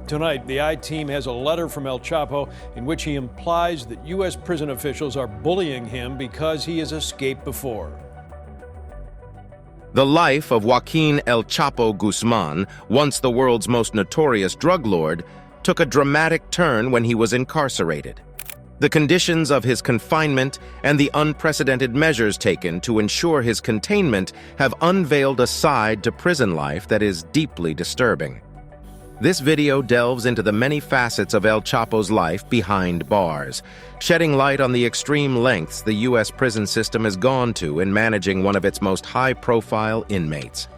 Tonight, the I-Team has a letter from El Chapo in which he implies that U.S. prison officials are bullying him because he has escaped before. The life of Joaquin El Chapo Guzman, once the world's most notorious drug lord, took a dramatic turn when he was incarcerated. The conditions of his confinement and the unprecedented measures taken to ensure his containment have unveiled a side to prison life that is deeply disturbing. This video delves into the many facets of El Chapo's life behind bars, shedding light on the extreme lengths the U.S. prison system has gone to in managing one of its most high-profile inmates.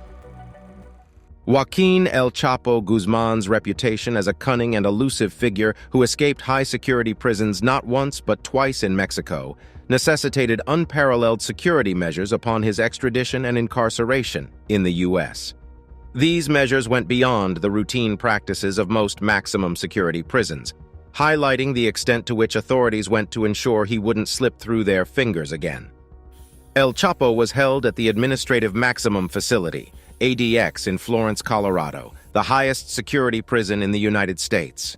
Joaquin El Chapo Guzman's reputation as a cunning and elusive figure who escaped high-security prisons not once but twice in Mexico necessitated unparalleled security measures upon his extradition and incarceration in the U.S. These measures went beyond the routine practices of most maximum security prisons, highlighting the extent to which authorities went to ensure he wouldn't slip through their fingers again. El Chapo was held at the Administrative Maximum Facility, ADX, in Florence, Colorado, the highest security prison in the United States.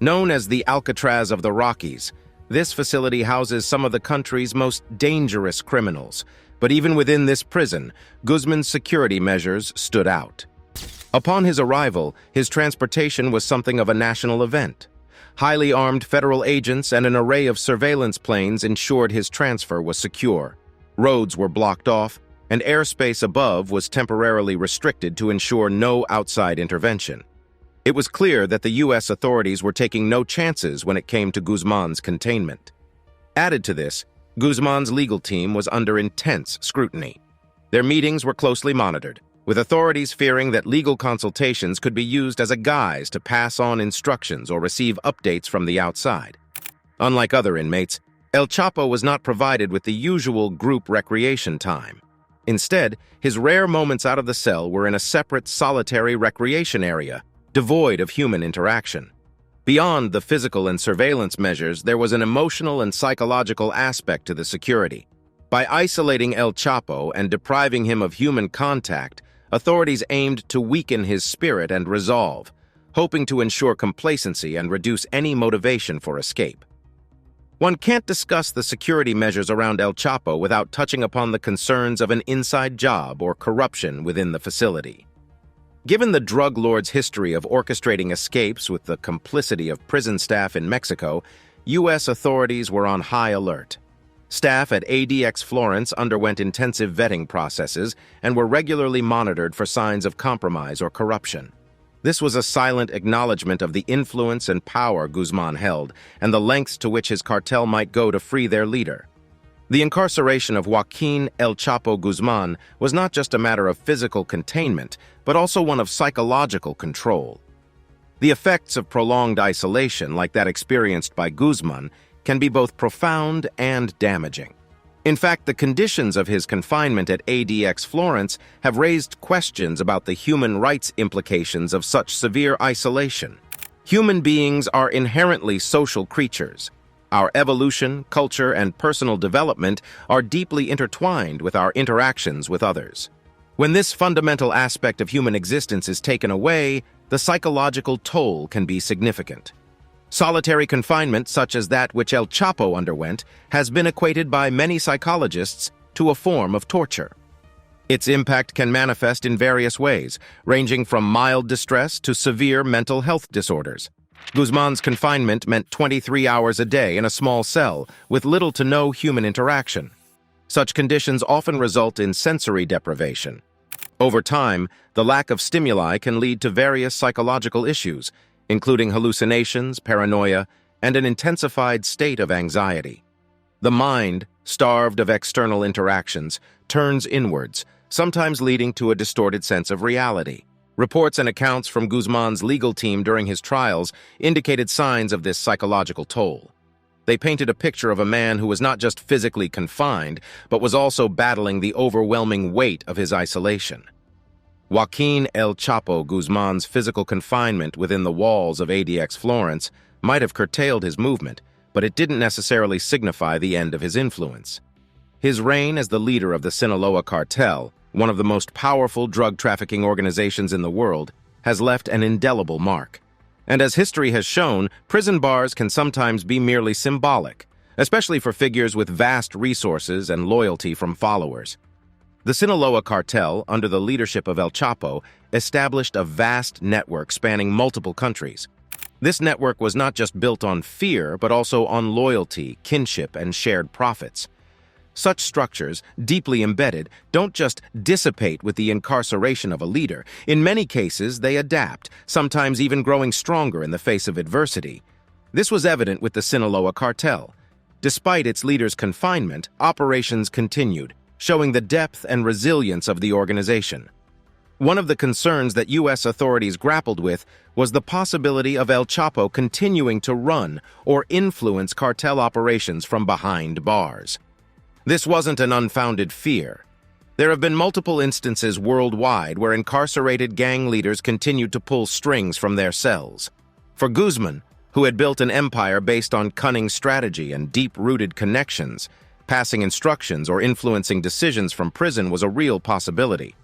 Known as the Alcatraz of the Rockies, this facility houses some of the country's most dangerous criminals, but even within this prison, Guzman's security measures stood out. Upon his arrival, his transportation was something of a national event. Highly armed federal agents and an array of surveillance planes ensured his transfer was secure. Roads were blocked off, and airspace above was temporarily restricted to ensure no outside intervention. It was clear that the U.S. authorities were taking no chances when it came to Guzman's containment. Added to this, Guzman's legal team was under intense scrutiny. Their meetings were closely monitored, with authorities fearing that legal consultations could be used as a guise to pass on instructions or receive updates from the outside. Unlike other inmates, El Chapo was not provided with the usual group recreation time. Instead, his rare moments out of the cell were in a separate solitary recreation area, devoid of human interaction. Beyond the physical and surveillance measures, there was an emotional and psychological aspect to the security. By isolating El Chapo and depriving him of human contact, authorities aimed to weaken his spirit and resolve, hoping to ensure complacency and reduce any motivation for escape. One can't discuss the security measures around El Chapo without touching upon the concerns of an inside job or corruption within the facility. Given the drug lord's history of orchestrating escapes with the complicity of prison staff in Mexico, U.S. authorities were on high alert. Staff at ADX Florence underwent intensive vetting processes and were regularly monitored for signs of compromise or corruption. This was a silent acknowledgement of the influence and power Guzman held and the lengths to which his cartel might go to free their leader. The incarceration of Joaquin El Chapo Guzman was not just a matter of physical containment, but also one of psychological control. The effects of prolonged isolation, like that experienced by Guzman, can be both profound and damaging. In fact, the conditions of his confinement at ADX Florence have raised questions about the human rights implications of such severe isolation. Human beings are inherently social creatures. Our evolution, culture, and personal development are deeply intertwined with our interactions with others. When this fundamental aspect of human existence is taken away, the psychological toll can be significant. Solitary confinement, such as that which El Chapo underwent, has been equated by many psychologists to a form of torture. Its impact can manifest in various ways, ranging from mild distress to severe mental health disorders. Guzman's confinement meant 23 hours a day in a small cell, with little to no human interaction. Such conditions often result in sensory deprivation. Over time, the lack of stimuli can lead to various psychological issues, including hallucinations, paranoia, and an intensified state of anxiety. The mind, starved of external interactions, turns inwards, sometimes leading to a distorted sense of reality. Reports and accounts from Guzman's legal team during his trials indicated signs of this psychological toll. They painted a picture of a man who was not just physically confined, but was also battling the overwhelming weight of his isolation. Joaquin El Chapo Guzman's physical confinement within the walls of ADX Florence might have curtailed his movement, but it didn't necessarily signify the end of his influence. His reign as the leader of the Sinaloa cartel, one of the most powerful drug trafficking organizations in the world, has left an indelible mark. And as history has shown, prison bars can sometimes be merely symbolic, especially for figures with vast resources and loyalty from followers. The Sinaloa cartel, under the leadership of El Chapo, established a vast network spanning multiple countries. This network was not just built on fear, but also on loyalty, kinship, and shared profits. Such structures, deeply embedded, don't just dissipate with the incarceration of a leader. In many cases, they adapt, sometimes even growing stronger in the face of adversity. This was evident with the Sinaloa cartel. Despite its leader's confinement, operations continued, showing the depth and resilience of the organization. One of the concerns that U.S. authorities grappled with was the possibility of El Chapo continuing to run or influence cartel operations from behind bars. This wasn't an unfounded fear. There have been multiple instances worldwide where incarcerated gang leaders continued to pull strings from their cells. For Guzman, who had built an empire based on cunning strategy and deep-rooted connections, passing instructions or influencing decisions from prison was a real possibility.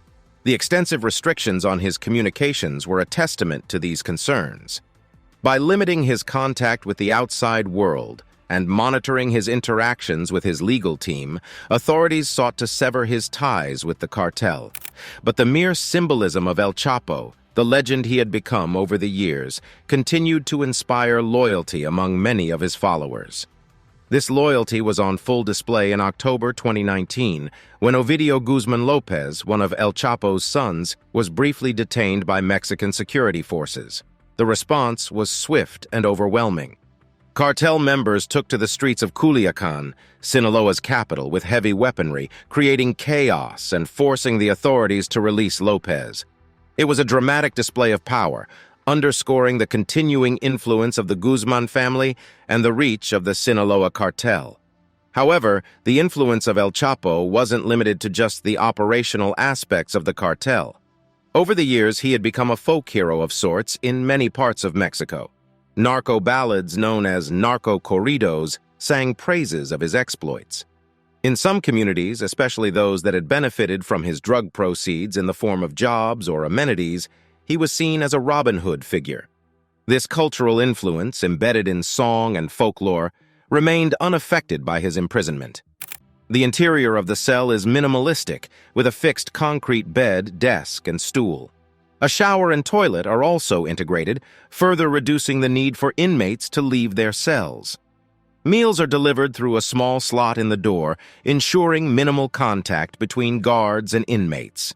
The extensive restrictions on his communications were a testament to these concerns. By limiting his contact with the outside world and monitoring his interactions with his legal team, authorities sought to sever his ties with the cartel. But the mere symbolism of El Chapo, the legend he had become over the years, continued to inspire loyalty among many of his followers. This loyalty was on full display in October 2019, when Ovidio Guzman Lopez, one of El Chapo's sons, was briefly detained by Mexican security forces. The response was swift and overwhelming. Cartel members took to the streets of Culiacan, Sinaloa's capital, with heavy weaponry, creating chaos and forcing the authorities to release Lopez. It was a dramatic display of power, underscoring the continuing influence of the Guzman family and the reach of the Sinaloa cartel. However, the influence of El Chapo wasn't limited to just the operational aspects of the cartel. Over the years, he had become a folk hero of sorts in many parts of Mexico. Narco ballads known as narco corridos sang praises of his exploits. In some communities, especially those that had benefited from his drug proceeds in the form of jobs or amenities, he was seen as a Robin Hood figure. This cultural influence, embedded in song and folklore, remained unaffected by his imprisonment. The interior of the cell is minimalistic, with a fixed concrete bed, desk, and stool. A shower and toilet are also integrated, further reducing the need for inmates to leave their cells. Meals are delivered through a small slot in the door, ensuring minimal contact between guards and inmates.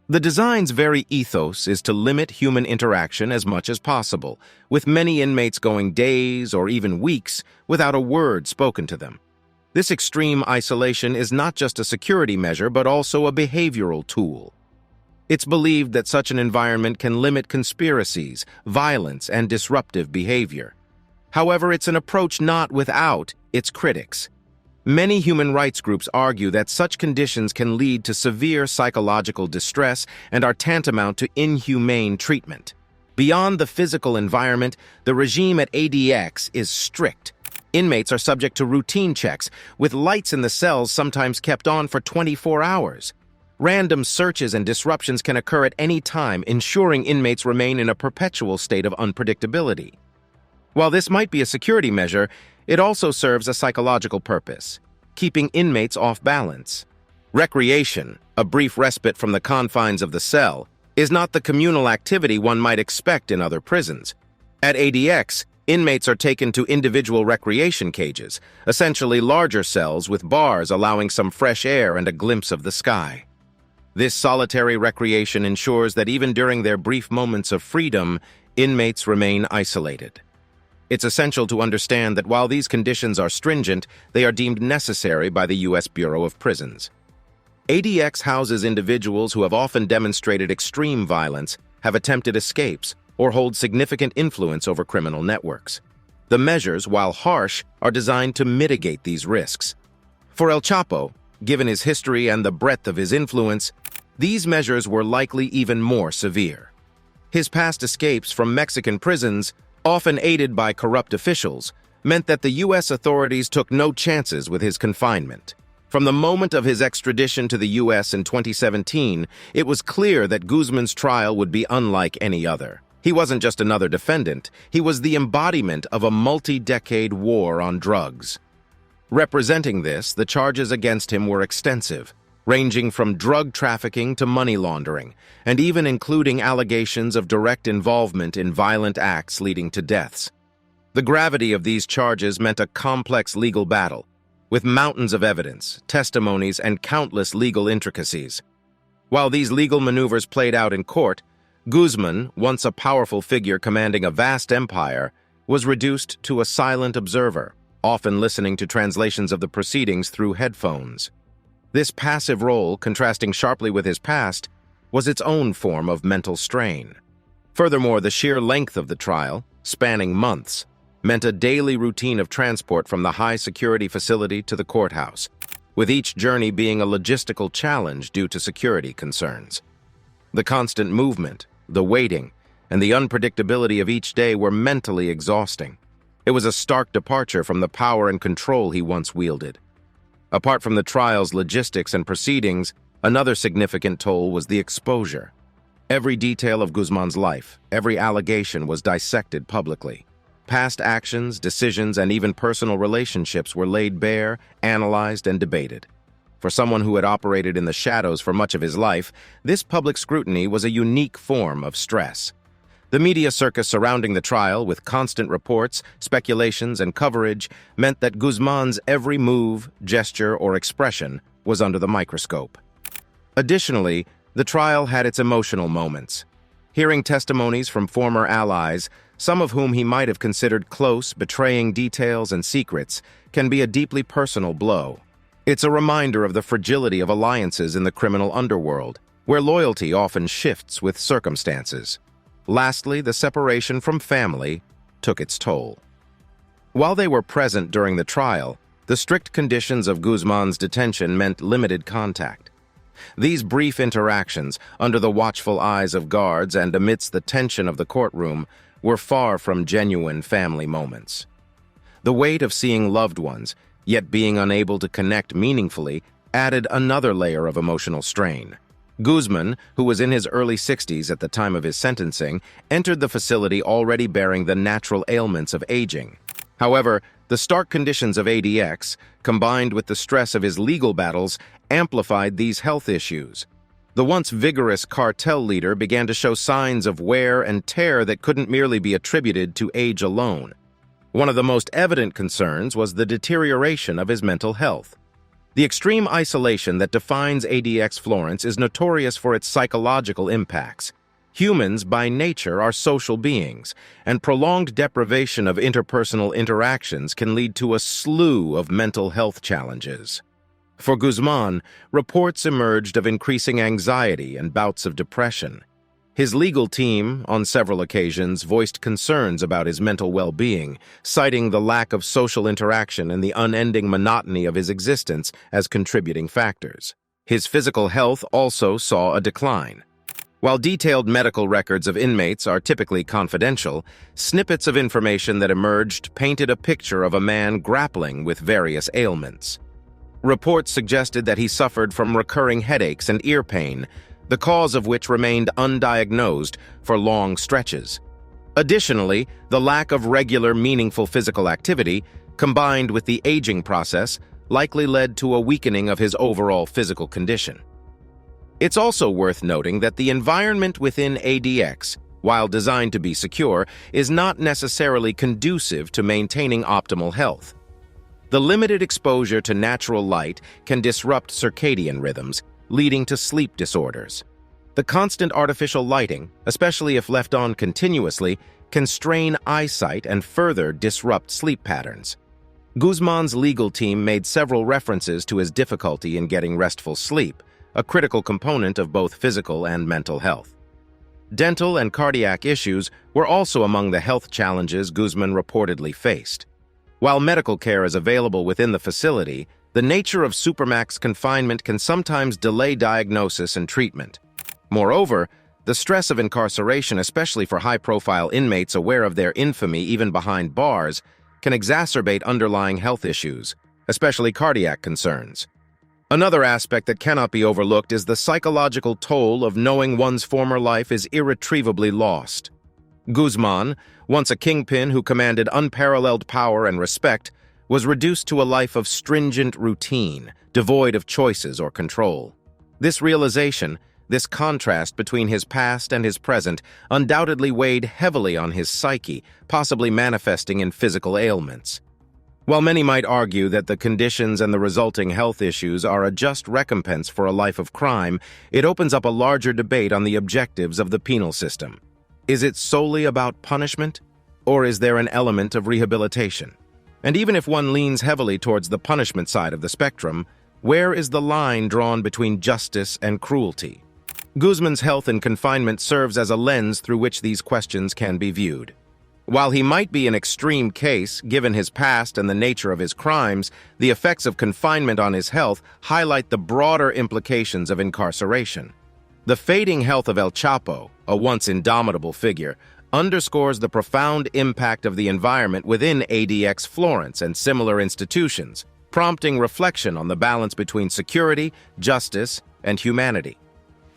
The design's very ethos is to limit human interaction as much as possible, with many inmates going days or even weeks without a word spoken to them. This extreme isolation is not just a security measure, but also a behavioral tool. It's believed that such an environment can limit conspiracies, violence, and disruptive behavior. However, it's an approach not without its critics. Many human rights groups argue that such conditions can lead to severe psychological distress and are tantamount to inhumane treatment. Beyond the physical environment, the regime at ADX is strict. Inmates are subject to routine checks, with lights in the cells sometimes kept on for 24 hours. Random searches and disruptions can occur at any time, ensuring inmates remain in a perpetual state of unpredictability. While this might be a security measure, it also serves a psychological purpose, keeping inmates off balance. Recreation, a brief respite from the confines of the cell, is not the communal activity one might expect in other prisons. At ADX, inmates are taken to individual recreation cages, essentially larger cells with bars allowing some fresh air and a glimpse of the sky. This solitary recreation ensures that even during their brief moments of freedom, inmates remain isolated. It's essential to understand that while these conditions are stringent, they are deemed necessary by the U.S. Bureau of Prisons. ADX houses individuals who have often demonstrated extreme violence, have attempted escapes, or hold significant influence over criminal networks. The measures, while harsh, are designed to mitigate these risks. For El Chapo, given his history and the breadth of his influence, these measures were likely even more severe. His past escapes from Mexican prisons, often aided by corrupt officials, meant that the U.S. authorities took no chances with his confinement. From the moment of his extradition to the U.S. in 2017, it was clear that Guzman's trial would be unlike any other. He wasn't just another defendant, he was the embodiment of a multi-decade war on drugs. Representing this, the charges against him were extensive, ranging from drug trafficking to money laundering, and even including allegations of direct involvement in violent acts leading to deaths. The gravity of these charges meant a complex legal battle, with mountains of evidence, testimonies, and countless legal intricacies. While these legal maneuvers played out in court, Guzman, once a powerful figure commanding a vast empire, was reduced to a silent observer, often listening to translations of the proceedings through headphones. This passive role, contrasting sharply with his past, was its own form of mental strain. Furthermore, the sheer length of the trial, spanning months, meant a daily routine of transport from the high-security facility to the courthouse, with each journey being a logistical challenge due to security concerns. The constant movement, the waiting, and the unpredictability of each day were mentally exhausting. It was a stark departure from the power and control he once wielded. Apart from the trial's logistics and proceedings, another significant toll was the exposure. Every detail of Guzman's life, every allegation was dissected publicly. Past actions, decisions, and even personal relationships were laid bare, analyzed, and debated. For someone who had operated in the shadows for much of his life, this public scrutiny was a unique form of stress. The media circus surrounding the trial, with constant reports, speculations, and coverage, meant that Guzman's every move, gesture, or expression was under the microscope. Additionally, the trial had its emotional moments. Hearing testimonies from former allies, some of whom he might have considered close, betraying details and secrets, can be a deeply personal blow. It's a reminder of the fragility of alliances in the criminal underworld, where loyalty often shifts with circumstances. Lastly, the separation from family took its toll. While they were present during the trial, the strict conditions of Guzman's detention meant limited contact. These brief interactions, under the watchful eyes of guards and amidst the tension of the courtroom, were far from genuine family moments. The weight of seeing loved ones, yet being unable to connect meaningfully, added another layer of emotional strain. Guzman, who was in his early 60s at the time of his sentencing, entered the facility already bearing the natural ailments of aging. However, the stark conditions of ADX, combined with the stress of his legal battles, amplified these health issues. The once vigorous cartel leader began to show signs of wear and tear that couldn't merely be attributed to age alone. One of the most evident concerns was the deterioration of his mental health. The extreme isolation that defines ADX Florence is notorious for its psychological impacts. Humans, by nature, are social beings, and prolonged deprivation of interpersonal interactions can lead to a slew of mental health challenges. For Guzman, reports emerged of increasing anxiety and bouts of depression. His legal team, on several occasions, voiced concerns about his mental well-being, citing the lack of social interaction and the unending monotony of his existence as contributing factors. His physical health also saw a decline. While detailed medical records of inmates are typically confidential, snippets of information that emerged painted a picture of a man grappling with various ailments. Reports suggested that he suffered from recurring headaches and ear pain, the cause of which remained undiagnosed for long stretches. Additionally, the lack of regular, meaningful physical activity, combined with the aging process, likely led to a weakening of his overall physical condition. It's also worth noting that the environment within ADX, while designed to be secure, is not necessarily conducive to maintaining optimal health. The limited exposure to natural light can disrupt circadian rhythms, leading to sleep disorders. The constant artificial lighting, especially if left on continuously, can strain eyesight and further disrupt sleep patterns. Guzman's legal team made several references to his difficulty in getting restful sleep, a critical component of both physical and mental health. Dental and cardiac issues were also among the health challenges Guzman reportedly faced. While medical care is available within the facility, the nature of Supermax confinement can sometimes delay diagnosis and treatment. Moreover, the stress of incarceration, especially for high-profile inmates aware of their infamy even behind bars, can exacerbate underlying health issues, especially cardiac concerns. Another aspect that cannot be overlooked is the psychological toll of knowing one's former life is irretrievably lost. Guzman, once a kingpin who commanded unparalleled power and respect, was reduced to a life of stringent routine, devoid of choices or control. This realization, this contrast between his past and his present, undoubtedly weighed heavily on his psyche, possibly manifesting in physical ailments. While many might argue that the conditions and the resulting health issues are a just recompense for a life of crime, it opens up a larger debate on the objectives of the penal system. Is it solely about punishment, or is there an element of rehabilitation? And even if one leans heavily towards the punishment side of the spectrum, where is the line drawn between justice and cruelty? Guzman's health in confinement serves as a lens through which these questions can be viewed. While he might be an extreme case, given his past and the nature of his crimes, the effects of confinement on his health highlight the broader implications of incarceration. The fading health of El Chapo, a once indomitable figure, underscores the profound impact of the environment within ADX Florence and similar institutions, prompting reflection on the balance between security, justice, and humanity.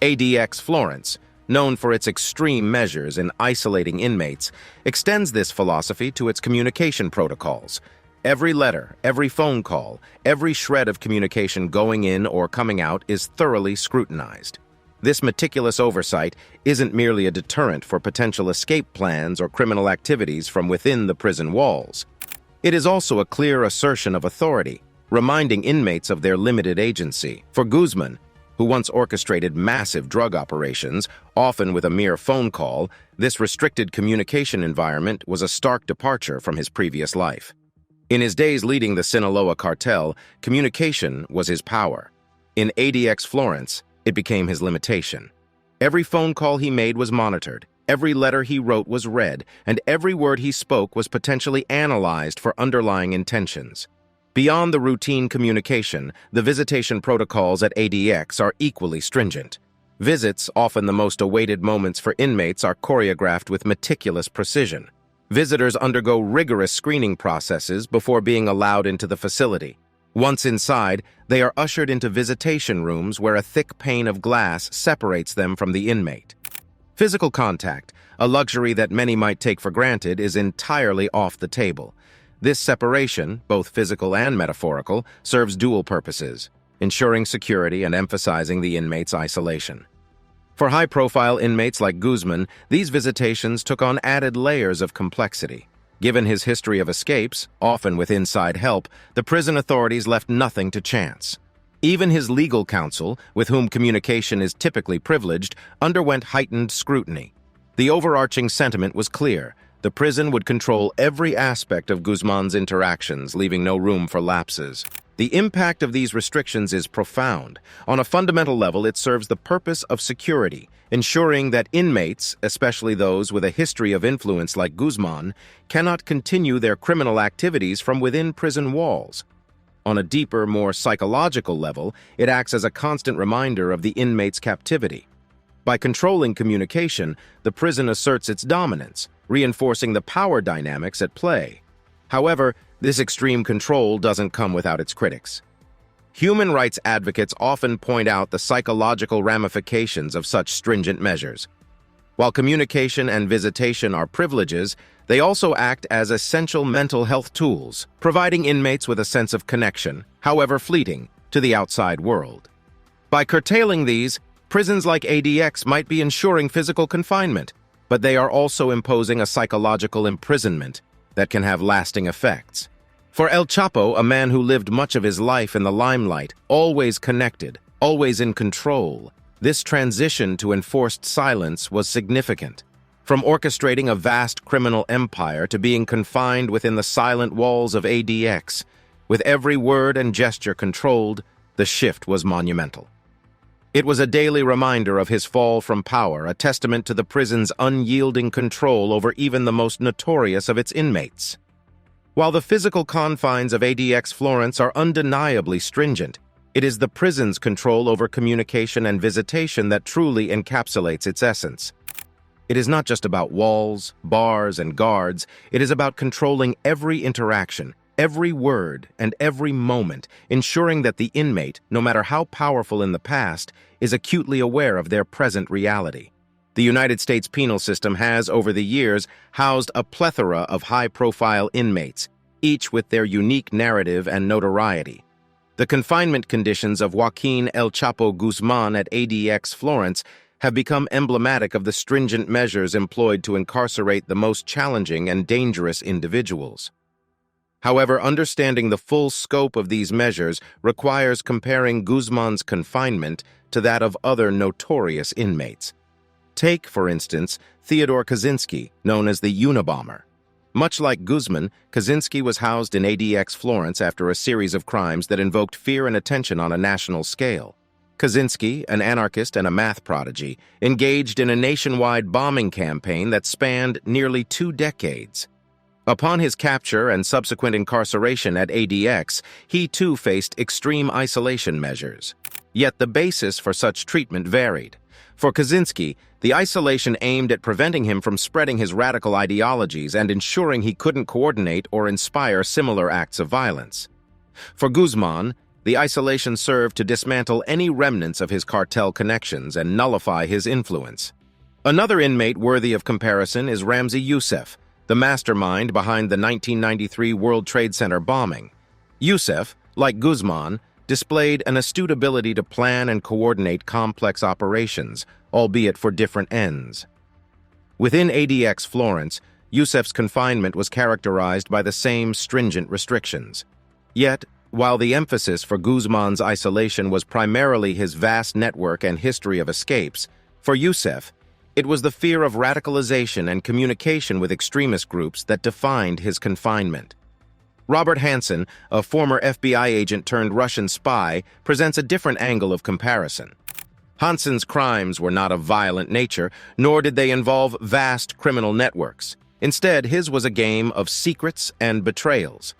ADX Florence, known for its extreme measures in isolating inmates, extends this philosophy to its communication protocols. Every letter, every phone call, every shred of communication going in or coming out is thoroughly scrutinized. This meticulous oversight isn't merely a deterrent for potential escape plans or criminal activities from within the prison walls. It is also a clear assertion of authority, reminding inmates of their limited agency. For Guzman, who once orchestrated massive drug operations, often with a mere phone call, this restricted communication environment was a stark departure from his previous life. In his days leading the Sinaloa cartel, communication was his power. In ADX Florence, it became his limitation. Every phone call he made was monitored, every letter he wrote was read, and every word he spoke was potentially analyzed for underlying intentions. Beyond the routine communication, the visitation protocols at ADX are equally stringent. Visits, often the most awaited moments for inmates, are choreographed with meticulous precision. Visitors undergo rigorous screening processes before being allowed into the facility. Once inside, they are ushered into visitation rooms where a thick pane of glass separates them from the inmate. Physical contact, a luxury that many might take for granted, is entirely off the table. This separation, both physical and metaphorical, serves dual purposes, ensuring security and emphasizing the inmate's isolation. For high-profile inmates like Guzman, these visitations took on added layers of complexity. Given his history of escapes, often with inside help, the prison authorities left nothing to chance. Even his legal counsel, with whom communication is typically privileged, underwent heightened scrutiny. The overarching sentiment was clear. The prison would control every aspect of Guzman's interactions, leaving no room for lapses. The impact of these restrictions is profound. On a fundamental level, it serves the purpose of security, ensuring that inmates, especially those with a history of influence like Guzman, cannot continue their criminal activities from within prison walls. On a deeper, more psychological level, it acts as a constant reminder of the inmate's captivity. By controlling communication, the prison asserts its dominance, reinforcing the power dynamics at play. However, this extreme control doesn't come without its critics. Human rights advocates often point out the psychological ramifications of such stringent measures. While communication and visitation are privileges, they also act as essential mental health tools, providing inmates with a sense of connection, however fleeting, to the outside world. By curtailing these, prisons like ADX might be ensuring physical confinement, but they are also imposing a psychological imprisonment that can have lasting effects. For El Chapo, a man who lived much of his life in the limelight, always connected, always in control, this transition to enforced silence was significant. From orchestrating a vast criminal empire to being confined within the silent walls of ADX, with every word and gesture controlled, the shift was monumental. It was a daily reminder of his fall from power, a testament to the prison's unyielding control over even the most notorious of its inmates. While the physical confines of ADX Florence are undeniably stringent, it is the prison's control over communication and visitation that truly encapsulates its essence. It is not just about walls, bars, and guards. It is about controlling every interaction, every word, and every moment, ensuring that the inmate, no matter how powerful in the past, is acutely aware of their present reality. The United States penal system has, over the years, housed a plethora of high-profile inmates, each with their unique narrative and notoriety. The confinement conditions of Joaquin El Chapo Guzman at ADX Florence have become emblematic of the stringent measures employed to incarcerate the most challenging and dangerous individuals. However, understanding the full scope of these measures requires comparing Guzman's confinement to that of other notorious inmates. Take, for instance, Theodore Kaczynski, known as the Unabomber. Much like Guzman, Kaczynski was housed in ADX Florence after a series of crimes that invoked fear and attention on a national scale. Kaczynski, an anarchist and a math prodigy, engaged in a nationwide bombing campaign that spanned nearly 2 decades. Upon his capture and subsequent incarceration at ADX, he too faced extreme isolation measures. Yet the basis for such treatment varied. For Kaczynski, the isolation aimed at preventing him from spreading his radical ideologies and ensuring he couldn't coordinate or inspire similar acts of violence. For Guzman, the isolation served to dismantle any remnants of his cartel connections and nullify his influence. Another inmate worthy of comparison is Ramzi Youssef, the mastermind behind the 1993 World Trade Center bombing. Youssef, like Guzman, displayed an astute ability to plan and coordinate complex operations, albeit for different ends. Within ADX Florence, Youssef's confinement was characterized by the same stringent restrictions. Yet, while the emphasis for Guzman's isolation was primarily his vast network and history of escapes, for Youssef, it was the fear of radicalization and communication with extremist groups that defined his confinement. Robert Hansen, a former FBI agent turned Russian spy, presents a different angle of comparison. Hansen's crimes were not of violent nature, nor did they involve vast criminal networks. Instead, his was a game of secrets and betrayals.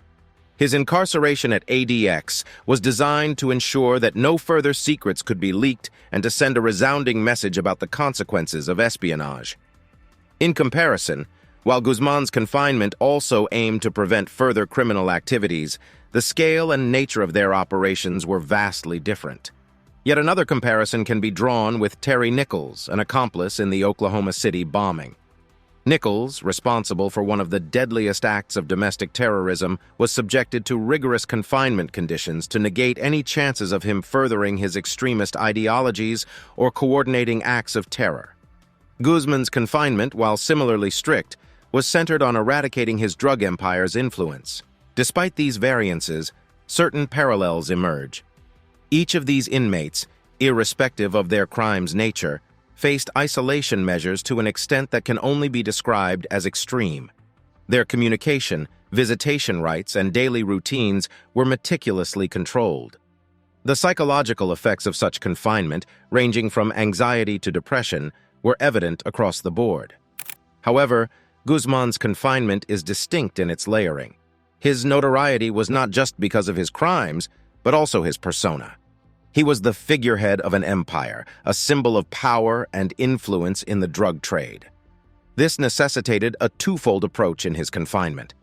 His incarceration at ADX was designed to ensure that no further secrets could be leaked and to send a resounding message about the consequences of espionage. In comparison, while Guzman's confinement also aimed to prevent further criminal activities, the scale and nature of their operations were vastly different. Yet another comparison can be drawn with Terry Nichols, an accomplice in the Oklahoma City bombing. Nichols, responsible for one of the deadliest acts of domestic terrorism, was subjected to rigorous confinement conditions to negate any chances of him furthering his extremist ideologies or coordinating acts of terror. Guzman's confinement, while similarly strict, was centered on eradicating his drug empire's influence. Despite these variances, certain parallels emerge. Each of these inmates, irrespective of their crime's nature, faced isolation measures to an extent that can only be described as extreme. Their communication, visitation rights, and daily routines were meticulously controlled. The psychological effects of such confinement, ranging from anxiety to depression, were evident across the board. However, Guzman's confinement is distinct in its layering. His notoriety was not just because of his crimes, but also his persona. He was the figurehead of an empire, a symbol of power and influence in the drug trade. This necessitated a twofold approach in his confinement.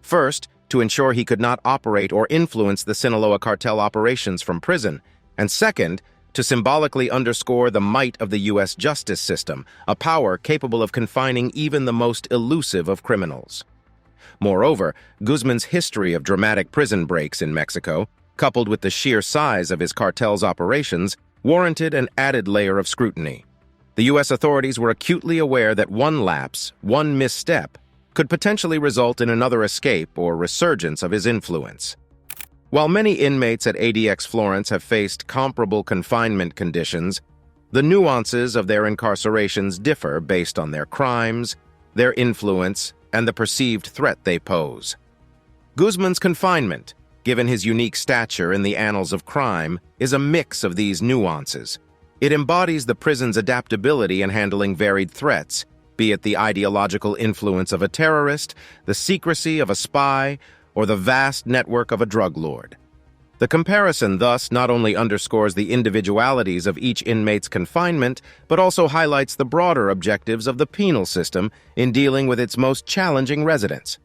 First, to ensure he could not operate or influence the Sinaloa cartel operations from prison, and second, to symbolically underscore the might of the U.S. justice system, a power capable of confining even the most elusive of criminals. Moreover, Guzman's history of dramatic prison breaks in Mexico, coupled with the sheer size of his cartel's operations, warranted an added layer of scrutiny. The U.S. authorities were acutely aware that one lapse, one misstep, could potentially result in another escape or resurgence of his influence. While many inmates at ADX Florence have faced comparable confinement conditions, the nuances of their incarcerations differ based on their crimes, their influence, and the perceived threat they pose. Guzman's confinement, given his unique stature in the annals of crime, is a mix of these nuances. It embodies the prison's adaptability in handling varied threats, be it the ideological influence of a terrorist, the secrecy of a spy, or the vast network of a drug lord. The comparison thus not only underscores the individualities of each inmate's confinement, but also highlights the broader objectives of the penal system in dealing with its most challenging residents.